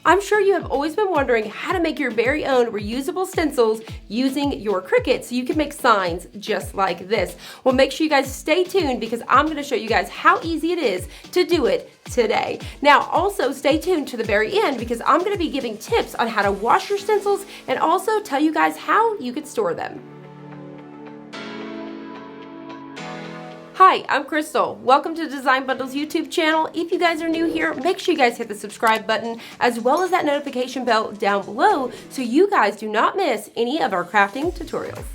I'm sure you have always been wondering how to make your very own reusable stencils using your Cricut so you can make signs just like this. Well, make sure you guys stay tuned because I'm going to show you guys how easy it is to do it today. Now, also stay tuned to the very end because I'm going to be giving tips on how to wash your stencils and also tell you guys how you could store them. Hi, I'm Crystal. Welcome to Design Bundle's YouTube channel. If you guys are new here, make sure you guys hit the subscribe button as well as that notification bell down below so you guys do not miss any of our crafting tutorials.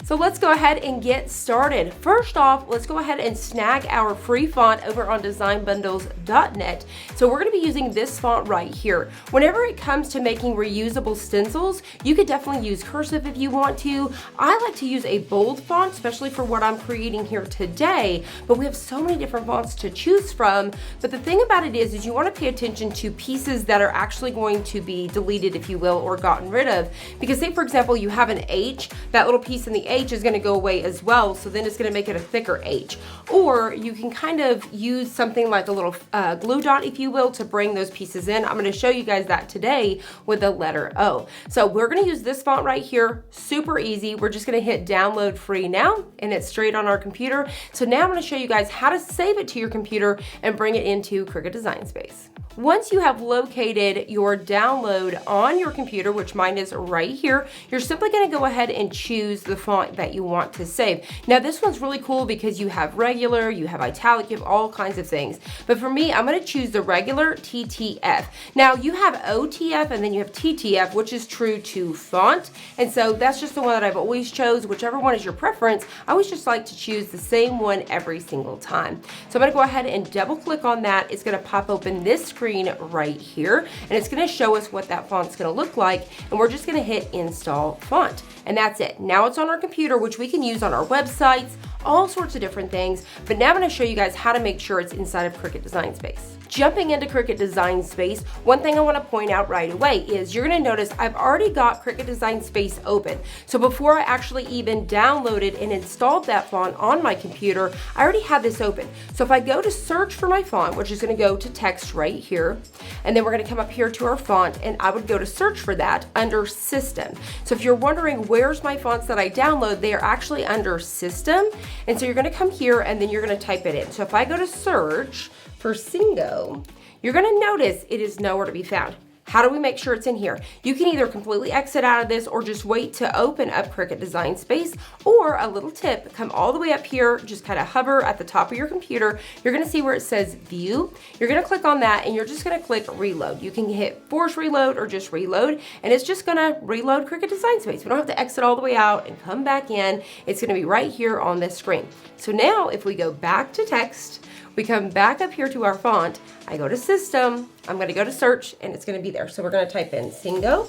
So let's go ahead and get started. First off, let's go ahead and snag our free font over on designbundles.net. So we're going to be using this font right here. Whenever it comes to making reusable stencils, you could definitely use cursive if you want to. I like to use a bold font, especially for what I'm creating here today, but we have so many different fonts to choose from. But the thing about it is you want to pay attention to pieces that are actually going to be deleted, if you will, or gotten rid of. Because say, for example, you have an H, that little piece in the H is going to go away as well, so then it's going to make it a thicker H. Or you can kind of use something like a little glue dot, if you will, to bring those pieces in. I'm going to show you guys that today with the letter O. So we're going to use this font right here, super easy. We're just going to hit download free now, and it's straight on our computer. So now I'm going to show you guys how to save it to your computer and bring it into Cricut Design Space. Once you have located your download on your computer, which mine is right here, you're simply going to go ahead and choose the font that you want to save. Now this one's really cool because you have regular, you have italic, you have all kinds of things. But for me, I'm going to choose the regular TTF. Now you have OTF and then you have TTF, which is true to font. And so that's just the one that I've always chose. Whichever one is your preference, I always just like to choose the same one every single time. So I'm going to go ahead and double click on that. It's going to pop open this screen right here, and it's going to show us what that font's going to look like, and we're just going to hit install font, and that's it. Now it's on our computer, which we can use on our websites, all sorts of different things. But now I'm going to show you guys how to make sure it's inside of Cricut Design Space. Jumping into Cricut Design Space, one thing I want to point out right away is you're going to notice I've already got Cricut Design Space open. So before I actually even downloaded and installed that font on my computer, I already had this open. So if I go to search for my font, which is going to go to text right here, and then we're going to come up here to our font, and I would go to search for that under system. So if you're wondering where's my fonts that I download, they are actually under system. And so you're going to come here and then you're going to type it in. So if I go to search for Singo, you're going to notice it is nowhere to be found. How do we make sure it's in here? You can either completely exit out of this or just wait to open up Cricut Design Space, or a little tip, come all the way up here, just kind of hover at the top of your computer. You're going to see where it says view. You're going to click on that and you're just going to click reload. You can hit force reload or just reload, and it's just going to reload Cricut Design Space. We don't have to exit all the way out and come back in. It's going to be right here on this screen. So now if we go back to text, we come back up here to our font, I go to system, I'm going to go to search, and it's going to be there. So we're going to type in Singo,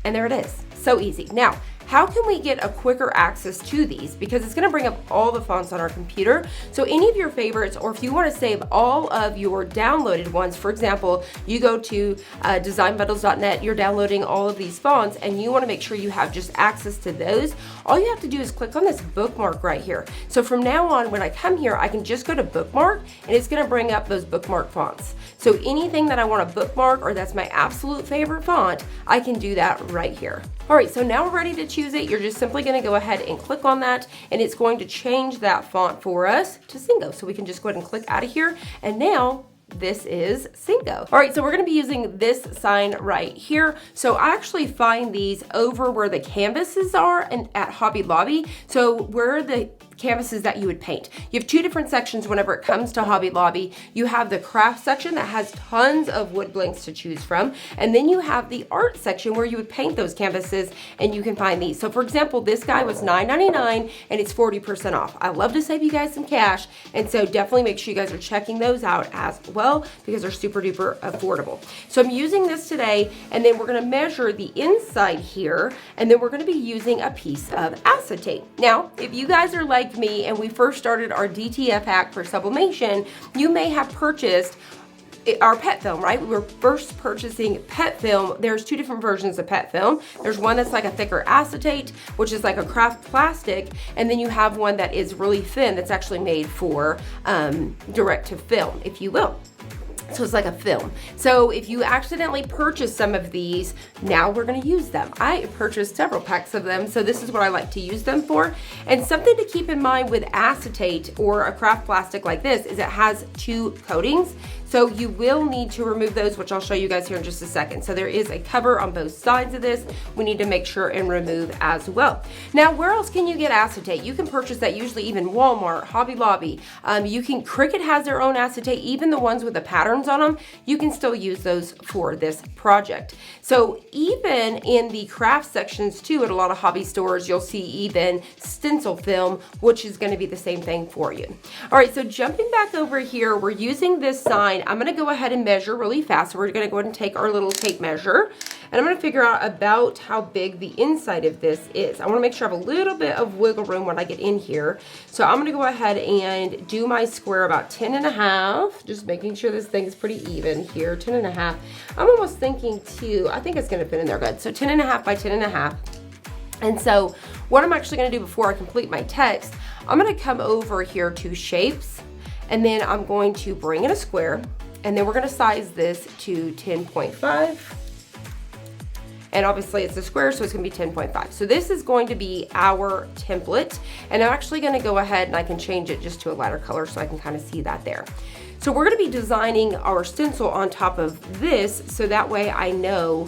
and there it is. So easy. Now, how can we get a quicker access to these? Because it's going to bring up all the fonts on our computer. So any of your favorites, or if you want to save all of your downloaded ones, for example, you go to designbundles.net, you're downloading all of these fonts, and you want to make sure you have just access to those, all you have to do is click on this bookmark right here. So from now on, when I come here, I can just go to bookmark, and it's going to bring up those bookmark fonts. So anything that I want to bookmark, or that's my absolute favorite font, I can do that right here. All right, so now we're ready to choose it. You're just simply going to go ahead and click on that, and it's going to change that font for us to Singo. So we can just go ahead and click out of here, and now this is Singo. All right, so we're going to be using this sign right here. So I actually find these over where the canvases are and at Hobby Lobby. So where the canvases that you would paint. You have two different sections whenever it comes to Hobby Lobby. You have the craft section that has tons of wood blanks to choose from, and then you have the art section where you would paint those canvases, and you can find these. So for example, this guy was $9.99 and it's 40% off. I love to save you guys some cash, and so definitely make sure you guys are checking those out as well because they're super duper affordable. So I'm using this today, and then we're going to measure the inside here, and then we're going to be using a piece of acetate. Now, if you guys are like me and we first started our DTF hack for sublimation, you may have purchased our pet film, right? We were first purchasing pet film. There's two different versions of pet film. There's one that's like a thicker acetate, which is like a craft plastic, and then you have one that is really thin that's actually made for direct to film, if you will. So it's like a film. So if you accidentally purchase some of these, now we're gonna use them. I purchased several packs of them, so this is what I like to use them for. And something to keep in mind with acetate or a craft plastic like this is it has 2 coatings. So you will need to remove those, which I'll show you guys here in just a second. So there is a cover on both sides of this. We need to make sure and remove as well. Now, where else can you get acetate? You can purchase that usually even Walmart, Hobby Lobby. Cricut has their own acetate, even the ones with the patterns on them. You can still use those for this project. So even in the craft sections too, at a lot of hobby stores, you'll see even stencil film, which is gonna be the same thing for you. All right, so jumping back over here, we're using this sign. I'm gonna go ahead and measure really fast. So we're gonna go ahead and take our little tape measure, and I'm gonna figure out about how big the inside of this is. I wanna make sure I have a little bit of wiggle room when I get in here. So I'm gonna go ahead and do my square about 10.5, just making sure this thing is pretty even here, 10.5. I'm almost thinking I think it's gonna fit in there good. So 10.5 by 10.5. And so what I'm actually gonna do before I complete my text, I'm gonna come over here to shapes, and then I'm going to bring in a square, and then we're gonna size this to 10.5. And obviously it's a square, so it's gonna be 10.5. So this is going to be our template. And I'm actually gonna go ahead and I can change it just to a lighter color so I can kind of see that there. So we're gonna be designing our stencil on top of this, so that way I know,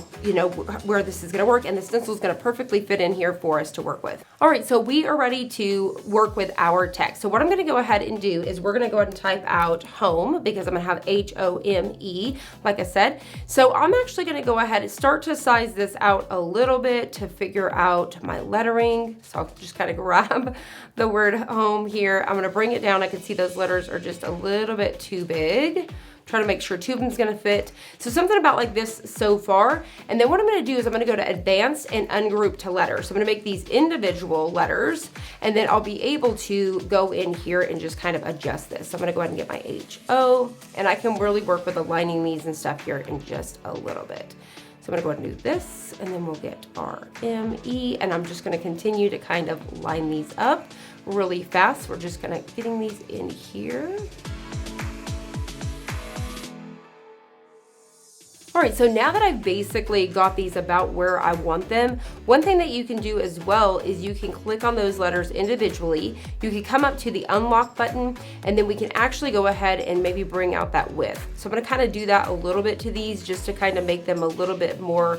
where this is gonna work, and the stencil is gonna perfectly fit in here for us to work with. All right, so we are ready to work with our text. So what I'm gonna go ahead and do is we're gonna go ahead and type out home, because I'm gonna have HOME, like I said. So I'm actually gonna go ahead and start to size this out a little bit to figure out my lettering. So I'll just kind of grab the word home here. I'm gonna bring it down. I can see those letters are just a little bit too big. Trying to make sure 2 of them's gonna fit. So something about like this so far. And then what I'm gonna do is I'm gonna go to advanced and ungroup to letters. So I'm gonna make these individual letters, and then I'll be able to go in here and just kind of adjust this. So I'm gonna go ahead and get my HO, and I can really work with aligning these and stuff here in just a little bit. So I'm gonna go ahead and do this, and then we'll get our ME, and I'm just gonna continue to kind of line these up really fast. We're just gonna getting these in here. All right, so now that I've basically got these about where I want them, one thing that you can do as well is you can click on those letters individually. You can come up to the unlock button, and then we can actually go ahead and maybe bring out that width. So I'm gonna kind of do that a little bit to these just to kind of make them a little bit more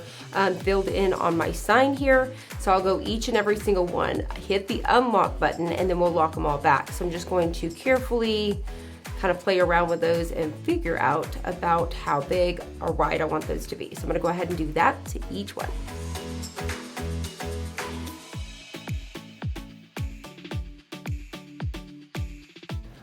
filled in on my sign here. So I'll go each and every single one, hit the unlock button, and then we'll lock them all back. So I'm just going to carefully kind of play around with those and figure out about how big or wide I want those to be. So I'm gonna go ahead and do that to each one.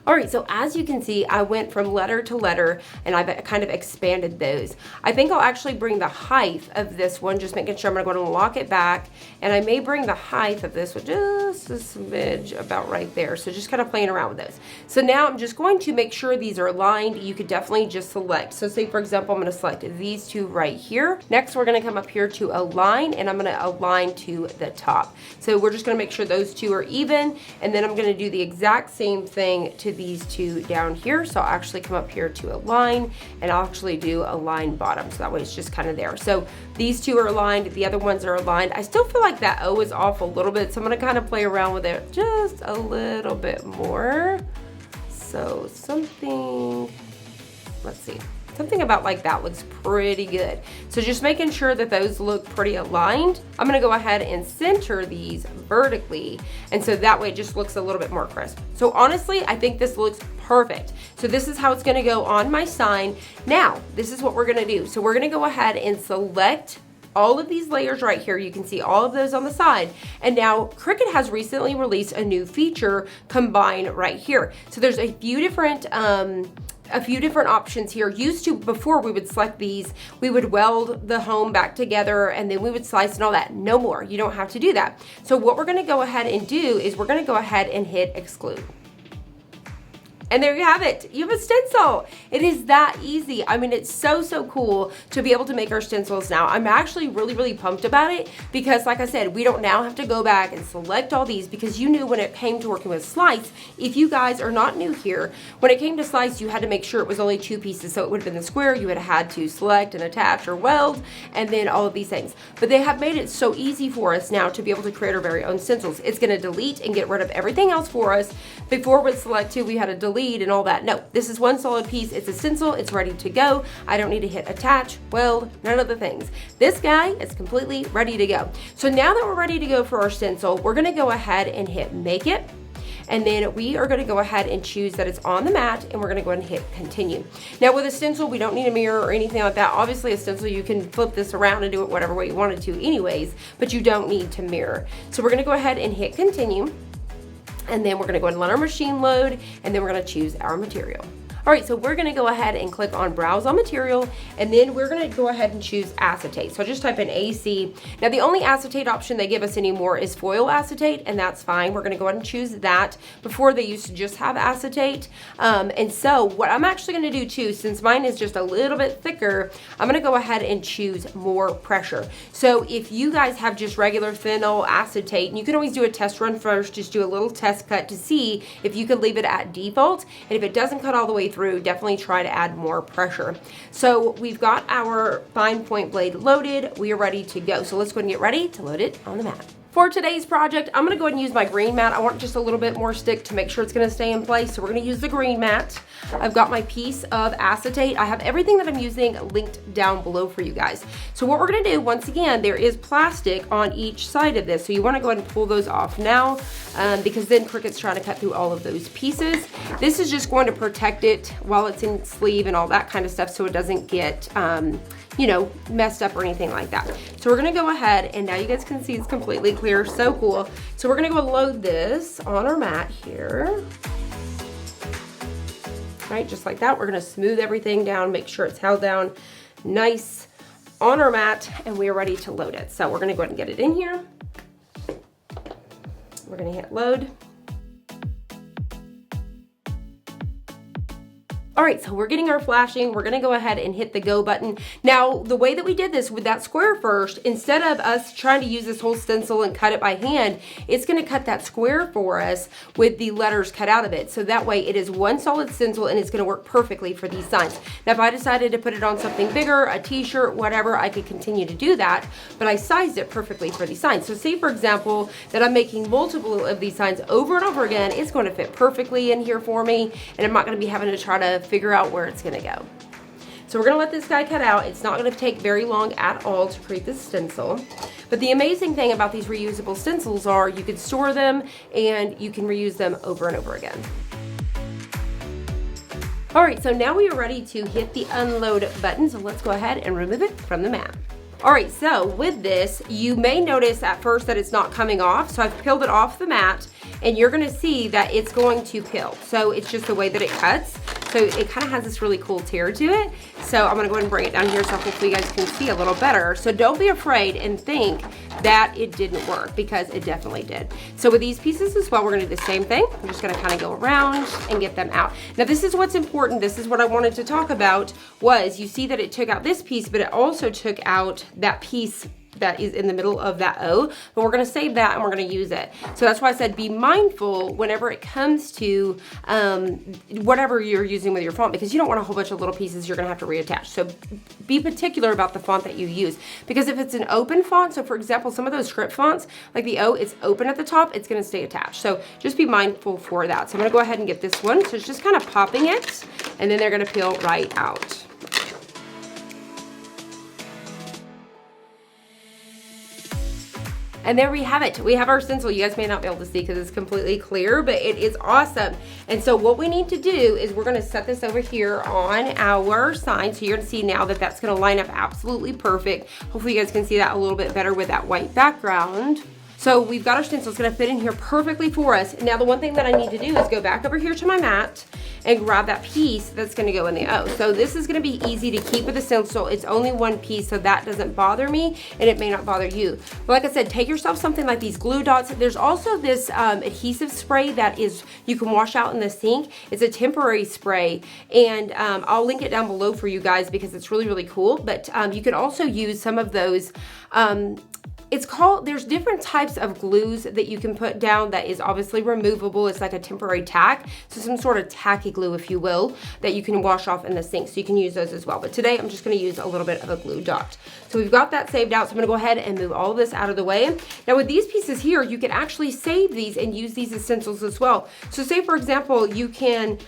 All right, so as you can see, I went from letter to letter, and I've kind of expanded those. I think I'll actually bring the height of this one, just making sure I'm gonna lock it back, and I may bring the height of this one just a smidge about right there. So just kind of playing around with those. So now I'm just going to make sure these are aligned. You could definitely just select. So say for example, I'm gonna select these 2 right here. Next, we're gonna come up here to align, and I'm gonna align to the top. So we're just gonna make sure those 2 are even, and then I'm gonna do the exact same thing to these 2 down here. So I'll actually come up here to align, and I'll actually do align bottom. So that way it's just kind of there. So these 2 are aligned, the other ones are aligned. I still feel like that O is off a little bit, so I'm gonna kind of play around with it just a little bit more. So something, let's see. Something about like that looks pretty good. So just making sure that those look pretty aligned. I'm gonna go ahead and center these vertically, and so that way it just looks a little bit more crisp. So honestly, I think this looks perfect. So this is how it's gonna go on my sign. Now, this is what we're gonna do. So we're gonna go ahead and select all of these layers right here. You can see all of those on the side. And now Cricut has recently released a new feature, Combine, right here. So there's a few different options here. Used to, before we would select these, we would weld the home back together and then we would slice and all that. No more, you don't have to do that. So what we're gonna go ahead and do is we're gonna go ahead and hit exclude. And there you have it. You have a stencil. It is that easy. I mean, it's so, so cool to be able to make our stencils now. I'm actually really, really pumped about it because, like I said, we don't now have to go back and select all these, because you knew when it came to working with slice, if you guys are not new here, when it came to slice, you had to make sure it was only 2 pieces. So it would have been the square. You would have had to select and attach or weld, and then all of these things. But they have made it so easy for us now to be able to create our very own stencils. It's going to delete and get rid of everything else for us. Before with select 2, we had to delete and all that. No, this is one solid piece. It's a stencil. It's ready to go. I don't need to hit attach, weld, none of the things. This guy is completely ready to go. So now that we're ready to go for our stencil, we're going to go ahead and hit make it. And then we are going to go ahead and choose that it's on the mat, and we're going to go ahead and hit continue. Now with a stencil, we don't need a mirror or anything like that. Obviously a stencil, you can flip this around and do it whatever way you wanted to anyways, but you don't need to mirror. So we're going to go ahead and hit continue. And then we're going to go ahead and let our machine load, and then we're going to choose our material. All right, so we're going to go ahead and click on browse on material, and then we're going to go ahead and choose acetate. So just type in AC. Now the only acetate option they give us anymore is foil acetate, and that's fine. We're going to go ahead and choose that. Before they used to just have acetate. And so what I'm actually going to do too, since mine is just a little bit thicker, I'm going to go ahead and choose more pressure. So if you guys have just regular phenol acetate, and you can always do a test run first, just do a little test cut to see if you could leave it at default, and if it doesn't cut all the way through, definitely try to add more pressure. So we've got our fine point blade loaded. We are ready to go. So let's go ahead and get ready to load it on the mat. For today's project, I'm going to go ahead and use my green mat. I want just a little bit more stick to make sure it's going to stay in place. So we're going to use the green mat. I've got my piece of acetate. I have everything that I'm using linked down below for you guys. So what we're going to do, once again, there is plastic on each side of this. So you want to go ahead and pull those off now, because then Cricut's trying to cut through all of those pieces. This is just going to protect it while it's in sleeve and all that kind of stuff, so it doesn't get you know, messed up or anything like that. So we're gonna go ahead, and now you guys can see it's completely clear, so cool. So we're gonna go load this on our mat here. Right, just like that. We're gonna smooth everything down, make sure it's held down nice on our mat, and we are ready to load it. So we're gonna go ahead and get it in here. We're gonna hit load. All right, so we're getting our flashing. We're gonna go ahead and hit the go button. Now, the way that we did this with that square first, instead of us trying to use this whole stencil and cut it by hand, it's gonna cut that square for us with the letters cut out of it. So that way it is one solid stencil, and it's gonna work perfectly for these signs. Now, if I decided to put it on something bigger, a t-shirt, whatever, I could continue to do that, but I sized it perfectly for these signs. So say, for example, that I'm making multiple of these signs over and over again, it's gonna fit perfectly in here for me, and I'm not gonna be having to try to figure out where it's gonna go. So we're gonna let this guy cut out. It's not gonna take very long at all to create this stencil. But the amazing thing about these reusable stencils are you can store them and you can reuse them over and over again. All right, so now we are ready to hit the unload button. So let's go ahead and remove it from the mat. All right, so with this, you may notice at first that it's not coming off. So I've peeled it off the mat, and you're gonna see that it's going to peel. So it's just the way that it cuts. So it kind of has this really cool tear to it. So I'm gonna go ahead and bring it down here so hopefully you guys can see a little better. So don't be afraid and think that it didn't work, because it definitely did. So with these pieces as well, we're gonna do the same thing. I'm just gonna kind of go around and get them out. Now this is what's important. This is what I wanted to talk about, was you see that it took out this piece, but it also took out that piece that is in the middle of that O, but we're gonna save that and we're gonna use it. So that's why I said be mindful whenever it comes to whatever you're using with your font, because you don't want a whole bunch of little pieces you're gonna have to reattach. So be particular about the font that you use, because if it's an open font, so for example, some of those script fonts, like the O, it's open at the top, it's gonna stay attached. So just be mindful for that. So I'm gonna go ahead and get this one. So it's just kind of popping it, and then they're gonna peel right out. And there we have it. We have our stencil. You guys may not be able to see because it's completely clear, but it is awesome. And so what we need to do is we're gonna set this over here on our sign. So you're gonna see now that that's gonna line up absolutely perfect. Hopefully you guys can see that a little bit better with that white background. So we've got our stencil. It's gonna fit in here perfectly for us. Now the one thing that I need to do is go back over here to my mat and grab that piece that's gonna go in the O. So this is gonna be easy to keep with the stencil. It's only one piece, so that doesn't bother me, and it may not bother you. But like I said, take yourself something like these glue dots. There's also this adhesive spray that is, you can wash out in the sink. It's a temporary spray, and I'll link it down below for you guys because it's really, really cool. But you can also use some of those, there's different types of glues that you can put down that is obviously removable. It's like a temporary tack. So some sort of tacky glue, if you will, that you can wash off in the sink. So you can use those as well. But today I'm just gonna use a little bit of a glue dot. So we've got that saved out. So I'm gonna go ahead and move all of this out of the way. Now with these pieces here, you can actually save these and use these as stencils as well. So say for example, you can,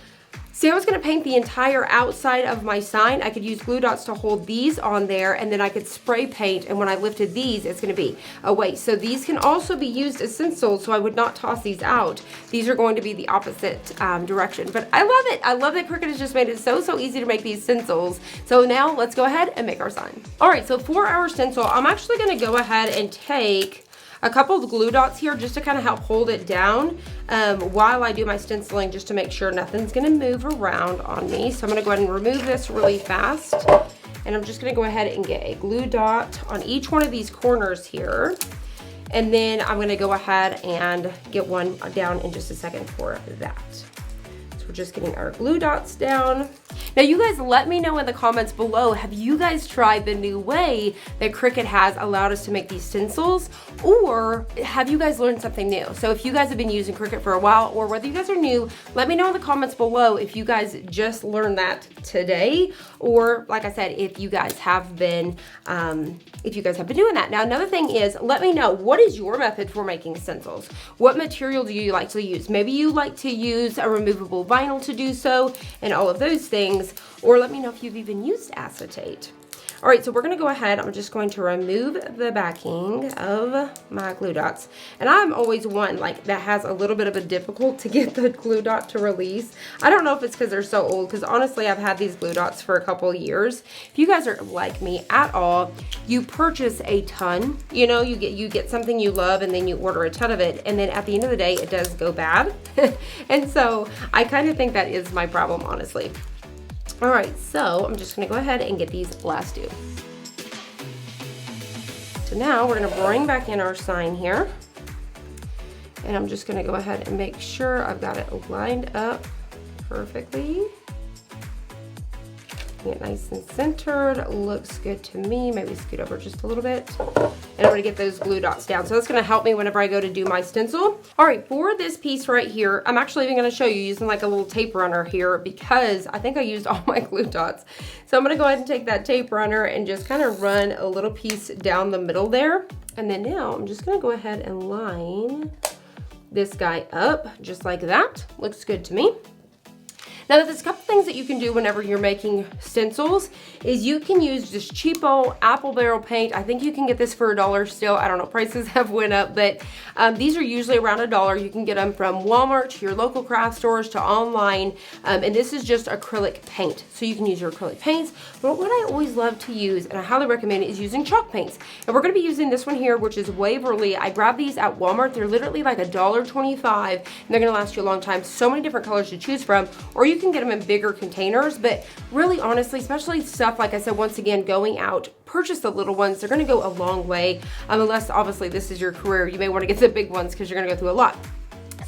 say I was gonna paint the entire outside of my sign, I could use glue dots to hold these on there, and then I could spray paint, and when I lifted these, it's gonna be away. So these can also be used as stencils, so I would not toss these out. These are going to be the opposite direction, but I love it. I love that Cricut has just made it so easy to make these stencils. So now let's go ahead and make our sign. All right, so for our stencil, I'm actually gonna go ahead and take a couple of glue dots here just to kind of help hold it down while I do my stenciling, just to make sure nothing's gonna move around on me. So I'm gonna go ahead and remove this really fast. And I'm just gonna go ahead and get a glue dot on each one of these corners here. And then I'm gonna go ahead and get one down in just a second for that. So we're just getting our glue dots down. Now you guys let me know in the comments below, have you guys tried the new way that Cricut has allowed us to make these stencils, or have you guys learned something new? So if you guys have been using Cricut for a while, or whether you guys are new, let me know in the comments below if you guys just learned that today, or like I said, if you guys have been doing that. Now another thing is, let me know, what is your method for making stencils? What material do you like to use? Maybe you like to use a removable vinyl to do so, and all of those things, or let me know if you've even used acetate. All right, so we're gonna go ahead, I'm just going to remove the backing of my glue dots. And I'm always one like that has a little bit of a difficult to get the glue dot to release. I don't know if it's because they're so old, because honestly, I've had these glue dots for a couple of years. If you guys are like me at all, you purchase a ton, you know, you get something you love and then you order a ton of it, and then at the end of the day, it does go bad. And so I kind of think that is my problem, honestly. All right, so I'm just gonna go ahead and get these last two. So now we're gonna bring back in our sign here. And I'm just gonna go ahead and make sure I've got it lined up perfectly. Get nice and centered, looks good to me. Maybe scoot over just a little bit. And I'm gonna get those glue dots down. So that's gonna help me whenever I go to do my stencil. All right, for this piece right here, I'm actually even gonna show you using like a little tape runner here, because I think I used all my glue dots. So I'm gonna go ahead and take that tape runner and just kind of run a little piece down the middle there. And then now I'm just gonna go ahead and line this guy up just like that. Looks good to me. Now there's a couple things that you can do whenever you're making stencils, is you can use just cheapo apple barrel paint. I think you can get this for $1 still. I don't know, prices have went up, but these are usually around $1. You can get them from Walmart to your local craft stores to online, and this is just acrylic paint. So you can use your acrylic paints, but what I always love to use, and I highly recommend it, is using chalk paints. And we're gonna be using this one here, which is Waverly. I grabbed these at Walmart. They're literally like $1.25, and they're gonna last you a long time. So many different colors to choose from, or you can get them in bigger containers, but really honestly, especially stuff like I said, once again, going out, purchase the little ones. They're gonna go a long way, unless obviously this is your career. You may wanna get the big ones because you're gonna go through a lot.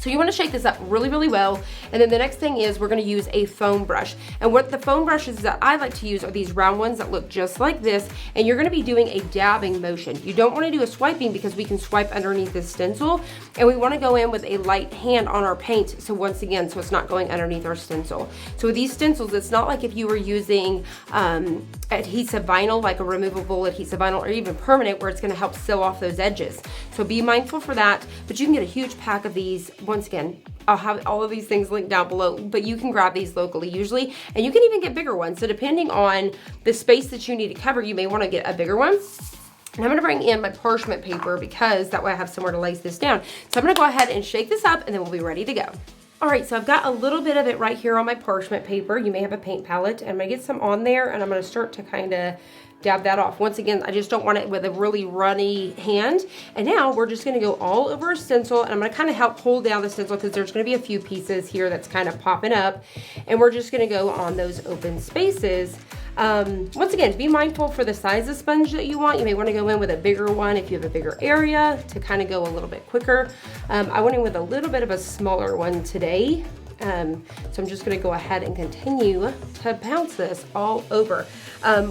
So you want to shake this up really, really well. And then the next thing is we're going to use a foam brush. And what the foam brushes that I like to use are these round ones that look just like this. And you're going to be doing a dabbing motion. You don't want to do a swiping because we can swipe underneath this stencil. And we want to go in with a light hand on our paint. So once again, so it's not going underneath our stencil. So with these stencils, it's not like if you were using adhesive vinyl, like a removable adhesive vinyl, or even permanent, where it's going to help seal off those edges. So be mindful for that. But you can get a huge pack of these. Once again, I'll have all of these things linked down below, but you can grab these locally usually, and you can even get bigger ones. So depending on the space that you need to cover, you may want to get a bigger one. And I'm gonna bring in my parchment paper because that way I have somewhere to lace this down. So I'm gonna go ahead and shake this up and then we'll be ready to go. All right, so I've got a little bit of it right here on my parchment paper. You may have a paint palette, and I'm gonna get some on there, and I'm gonna start to kind of dab that off. Once again, I just don't want it with a really runny hand. And now we're just gonna go all over a stencil, and I'm gonna kind of help hold down the stencil because there's gonna be a few pieces here that's kind of popping up, and we're just gonna go on those open spaces. Once again, be mindful for the size of sponge that you want. You may want to go in with a bigger one if you have a bigger area to kind of go a little bit quicker. I went in with a little bit of a smaller one today. So I'm just going to go ahead and continue to pounce this all over.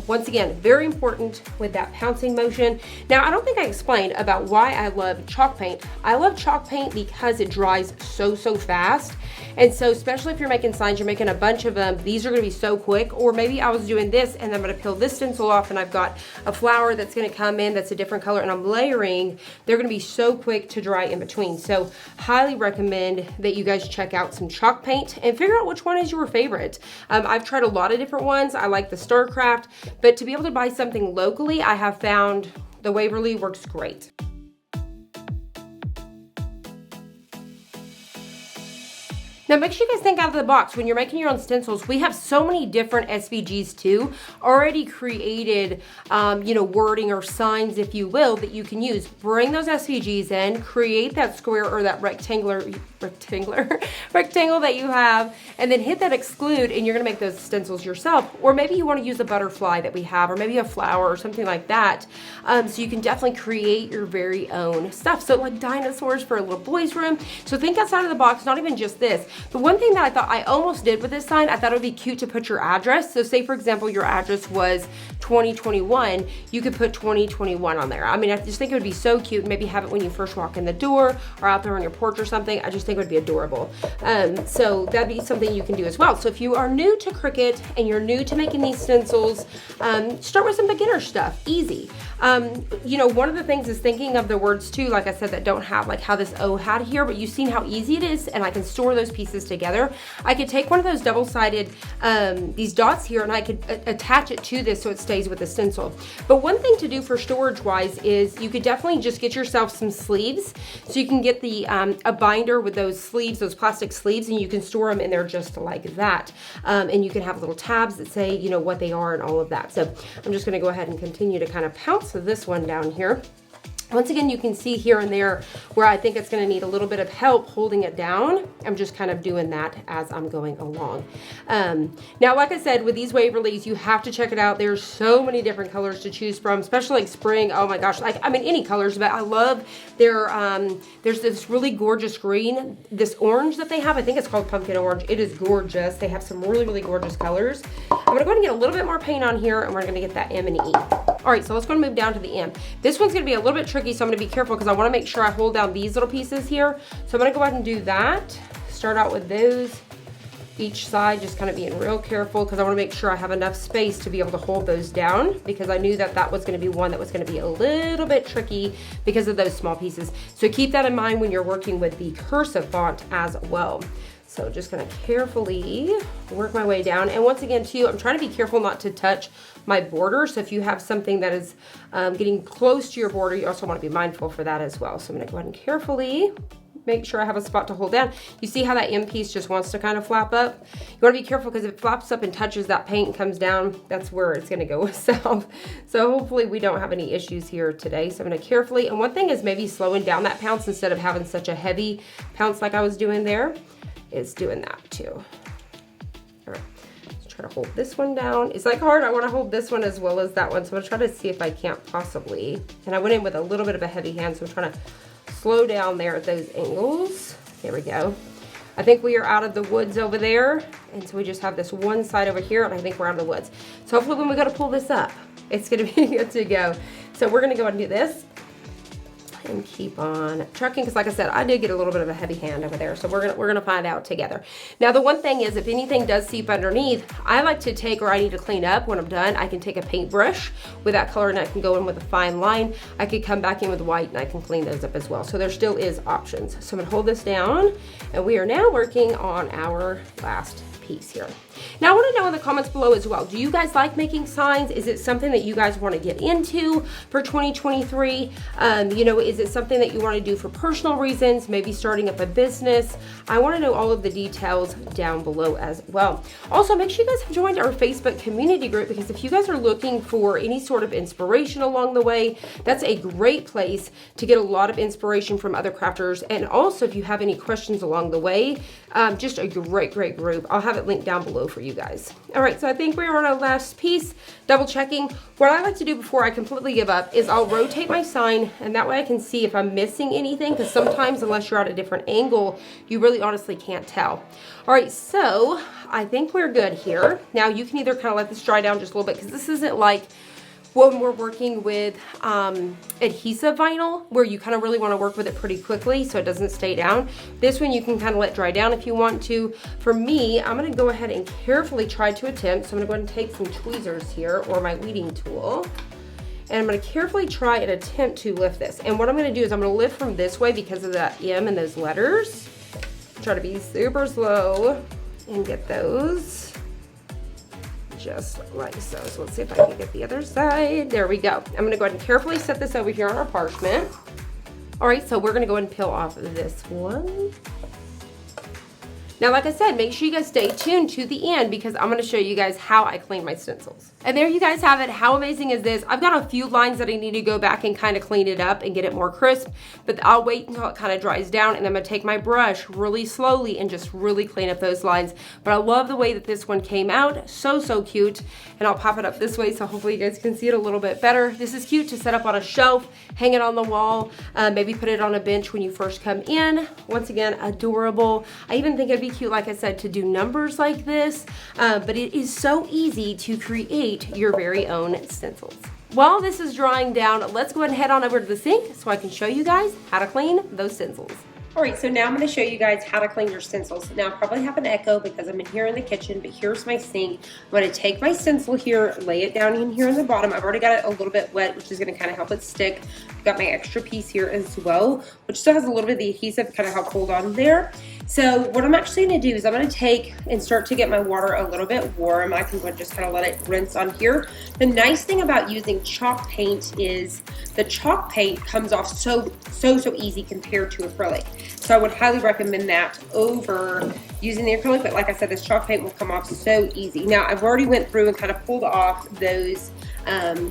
Once again, very important with that pouncing motion. Now, I don't think I explained about why I love chalk paint. I love chalk paint because it dries so fast. And so, especially if you're making signs, you're making a bunch of them, these are gonna be so quick. Or maybe I was doing this and I'm gonna peel this stencil off and I've got a flower that's gonna come in that's a different color and I'm layering. They're gonna be so quick to dry in between. So highly recommend that you guys check out some chalk paint and figure out which one is your favorite. I've tried a lot of different ones. I like the Starcraft, but to be able to buy something locally, I have found the Waverly works great. Now make sure you guys think out of the box when you're making your own stencils. We have so many different SVGs too, already created, wording or signs, if you will, that you can use. Bring those SVGs in, create that square or that rectangle that you have, and then hit that exclude, and you're gonna make those stencils yourself. Or maybe you wanna use a butterfly that we have, or maybe a flower or something like that. So you can definitely create your very own stuff. So like dinosaurs for a little boy's room. So think outside of the box, not even just this. The one thing that I thought I almost did with this sign, I thought it would be cute to put your address. So say for example, your address was 2021, you could put 2021 on there. I mean, I just think it would be so cute. Maybe have it when you first walk in the door or out there on your porch or something. I just think it would be adorable. So that'd be something you can do as well. So if you are new to Cricut and you're new to making these stencils, start with some beginner stuff, easy. One of the things is thinking of the words too, like I said, that don't have like how this O had here, but you've seen how easy it is, and I can store those pieces together. I could take one of those double-sided, these dots here, and I could attach it to this so it stays with the stencil. But one thing to do for storage-wise is you could definitely just get yourself some sleeves. So you can get the a binder with those sleeves, those plastic sleeves, and you can store them in there just like that. And you can have little tabs that say, what they are and all of that. So I'm just gonna go ahead and continue to kind of pounce this one down here. Once again, you can see here and there where I think it's going to need a little bit of help holding it down. I'm just kind of doing that as I'm going along. Now, like I said, with these Waverlys, you have to check it out. There's so many different colors to choose from, especially like spring. Oh my gosh, any colors, but I love there's this really gorgeous green, this orange that they have. I think it's called pumpkin orange. It is gorgeous. They have some really gorgeous colors. I'm going to go ahead and get a little bit more paint on here, and we're going to get that M and E. All right, so let's go and move down to the M. This one's going to be a little bit tricky, so I'm going to be careful because I want to make sure I hold down these little pieces here. So I'm going to go ahead and do that. Start out with those each side, just kind of being real careful because I want to make sure I have enough space to be able to hold those down, because I knew that that was going to be one that was going to be a little bit tricky because of those small pieces. So keep that in mind when you're working with the cursive font as well. So just gonna carefully work my way down. And once again too, I'm trying to be careful not to touch my border. So if you have something that is getting close to your border, you also wanna be mindful for that as well. So I'm gonna go ahead and carefully make sure I have a spot to hold down. You see how that M piece just wants to kind of flap up? You wanna be careful because if it flaps up and touches that paint and comes down, that's where it's gonna go south. So hopefully we don't have any issues here today. So I'm gonna carefully, and one thing is maybe slowing down that pounce instead of having such a heavy pounce like I was doing there. Is doing that too. All right, let's try to hold this one down. It's like hard, I wanna hold this one as well as that one. So I'm gonna try to see if I can't possibly, and I went in with a little bit of a heavy hand, so I'm trying to slow down there at those angles. There we go. I think we are out of the woods over there. And so we just have this one side over here, and I think we're out of the woods. So hopefully when we go to pull this up, it's gonna be good to go. So we're gonna go ahead and do this. And keep on trucking, because like I said, I did get a little bit of a heavy hand over there, so we're gonna find out together. Now the one thing is, if anything does seep underneath, I like to take, or I need to clean up when I'm done, I can take a paintbrush with that color and I can go in with a fine line. I could come back in with white and I can clean those up as well. So there still is options. So I'm gonna hold this down, and we are now working on our last piece. piece here. Now I want to know in the comments below as well, do you guys like making signs? Is it something that you guys want to get into for 2023? You know, is it something that you want to do for personal reasons, maybe starting up a business? I want to know all of the details down below as well. Also, make sure you guys have joined our Facebook community group, because if you guys are looking for any sort of inspiration along the way, that's a great place to get a lot of inspiration from other crafters. And also, if you have any questions along the way, just a great group. I'll have it linked down below for you guys. All right, so I think we're on our last piece, double checking. What I like to do before I completely give up is I'll rotate my sign, and that way I can see if I'm missing anything, because sometimes unless you're at a different angle, you really honestly can't tell. All right, so I think we're good here. Now you can either kind of let this dry down just a little bit, because this isn't like when we're working with adhesive vinyl, where you kind of really want to work with it pretty quickly so it doesn't stay down. This one you can kind of let dry down if you want to. For me, I'm going to go ahead and carefully try to attempt. So I'm going to go ahead and take some tweezers here, or my weeding tool, and I'm going to carefully try and attempt to lift this. And what I'm going to do is I'm going to lift from this way because of that M and those letters. Try to be super slow and get those just like so. So let's see if I can get the other side. There we go. I'm going to go ahead and carefully set this over here on our parchment. All right, so we're going to go ahead and peel off this one. Now, like I said, make sure you guys stay tuned to the end, because I'm going to show you guys how I clean my stencils. And there you guys have it. How amazing is this? I've got a few lines that I need to go back and kind of clean it up and get it more crisp, but I'll wait until it kind of dries down, and I'm going to take my brush really slowly and just really clean up those lines. But I love the way that this one came out. So cute. And I'll pop it up this way so hopefully you guys can see it a little bit better. This is cute to set up on a shelf, hang it on the wall, maybe put it on a bench when you first come in. Once again, adorable. I even think it'd be cute, like I said, to do numbers like this, but it is so easy to create your very own stencils. While this is drying down, let's go ahead and head on over to the sink so I can show you guys how to clean those stencils. All right, so now I'm going to show you guys how to clean your stencils. Now, I probably have an echo because I'm in here in the kitchen, but here's my sink. I'm going to take my stencil here, lay it down in here in the bottom. I've already got it a little bit wet, which is going to kind of help it stick. I've got my extra piece here as well, which still has a little bit of the adhesive, kind of help hold on there. So what I'm actually going to do is I'm going to take and start to get my water a little bit warm. I can just kind of let it rinse on here. The nice thing about using chalk paint is the chalk paint comes off so easy compared to acrylic. So I would highly recommend that over using the acrylic, but like I said, this chalk paint will come off so easy. Now, I've already went through and kind of pulled off those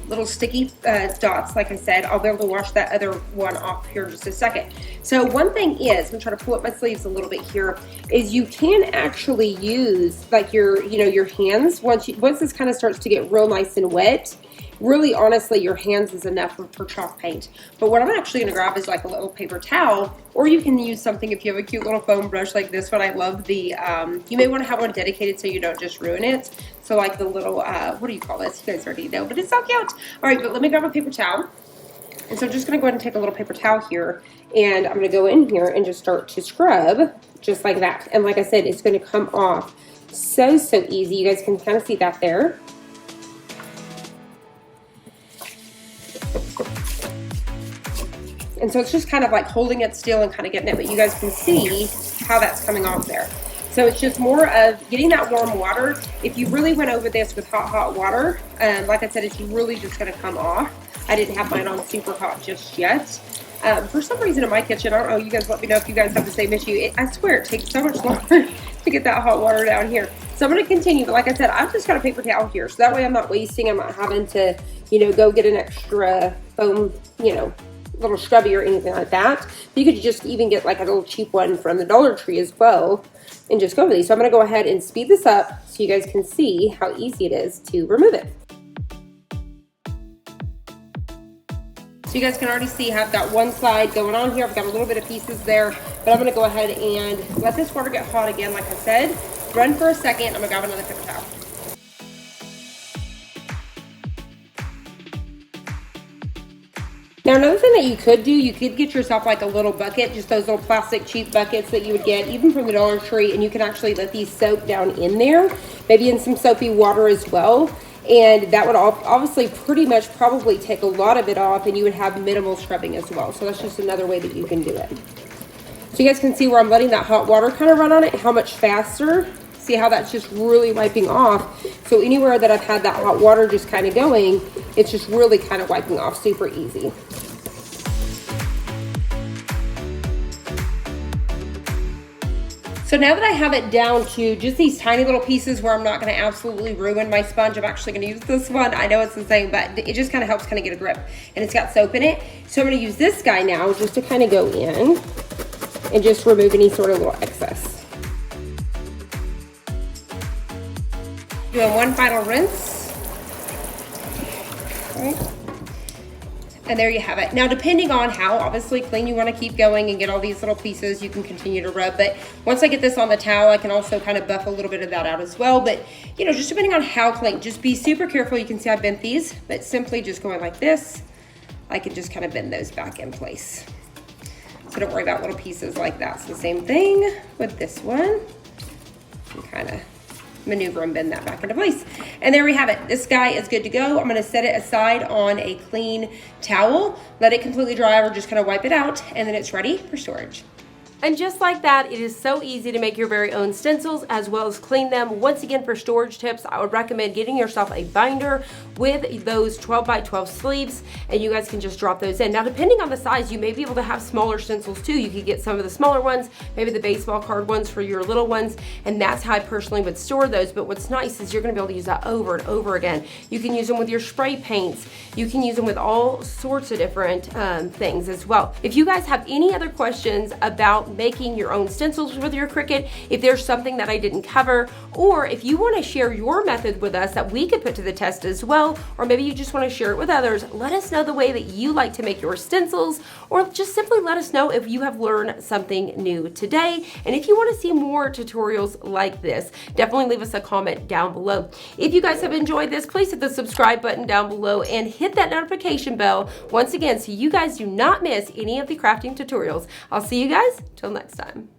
little sticky dots. Like I said, I'll be able to wash that other one off here in just a second. So one thing is, I'm gonna try to pull up my sleeves a little bit here, is you can actually use like your hands once this kind of starts to get real nice and wet. Really, honestly, your hands is enough for chalk paint. But what I'm actually going to grab is like a little paper towel, or you can use something if you have a cute little foam brush like this one. I love the, you may want to have one dedicated so you don't just ruin it. So like the little, what do you call this? You guys already know, but it's so cute. All right, but let me grab a paper towel. And so I'm just going to go ahead and take a little paper towel here, and I'm going to go in here and just start to scrub just like that. And like I said, it's going to come off so easy. You guys can kind of see that there. And so it's just kind of like holding it still and kind of getting it, but you guys can see how that's coming off there. So it's just more of getting that warm water. If you really went over this with hot water, like I said, it's really just going to come off. I didn't have mine on super hot just yet. For some reason in my kitchen, I don't know, you guys let me know if you guys have the same issue. I swear it takes so much longer to get that hot water down here. So I'm going to continue, but like I said, I've just got a paper towel here. So that way I'm not wasting, I'm not having to, go get an extra foam, little scrubby or anything like that. You could just even get like a little cheap one from the Dollar Tree as well and just go over these. So I'm going to go ahead and speed this up so you guys can see how easy it is to remove it. So you guys can already see I've got one side going on here. I've got a little bit of pieces there, but I'm going to go ahead and let this water get hot again. Like I said, run for a second. I'm going to grab another paper towel. Now, another thing that you could do, you could get yourself like a little bucket, just those little plastic cheap buckets that you would get even from the Dollar Tree, and you can actually let these soak down in there, maybe in some soapy water as well. And that would obviously pretty much probably take a lot of it off, and you would have minimal scrubbing as well. So that's just another way that you can do it. So you guys can see where I'm letting that hot water kind of run on it, how much faster. See how that's just really wiping off? So anywhere that I've had that hot water just kind of going, it's just really kind of wiping off super easy. So now that I have it down to just these tiny little pieces where I'm not going to absolutely ruin my sponge, I'm actually going to use this one. I know it's the same, but it just kind of helps kind of get a grip, and it's got soap in it. So I'm going to use this guy now just to kind of go in and just remove any sort of little excess. Doing one final rinse. Okay. And there you have it. Now, depending on how obviously clean you want to keep going and get all these little pieces, you can continue to rub. But once I get this on the towel, I can also kind of buff a little bit of that out as well. But, you know, just depending on how clean, just be super careful. You can see I bent these, but simply just going like this, I can just kind of bend those back in place. So don't worry about little pieces like that. It's the same thing with this one. You kind of maneuver and bend that back into place. And there we have it. This guy is good to go. I'm going to set it aside on a clean towel, let it completely dry, or just kind of wipe it out, and then it's ready for storage. And just like that, it is so easy to make your very own stencils as well as clean them. Once again, for storage tips, I would recommend getting yourself a binder with those 12 by 12 sleeves, and you guys can just drop those in. Now, depending on the size, you may be able to have smaller stencils too. You could get some of the smaller ones, maybe the baseball card ones for your little ones, and that's how I personally would store those. But what's nice is you're gonna be able to use that over and over again. You can use them with your spray paints. You can use them with all sorts of different things as well. If you guys have any other questions about making your own stencils with your Cricut, if there's something that I didn't cover, or if you want to share your method with us that we could put to the test as well, or maybe you just want to share it with others, let us know the way that you like to make your stencils, or just simply let us know if you have learned something new today. And if you want to see more tutorials like this, definitely leave us a comment down below. If you guys have enjoyed this, please hit the subscribe button down below and hit that notification bell once again so you guys do not miss any of the crafting tutorials. I'll see you guys till next time.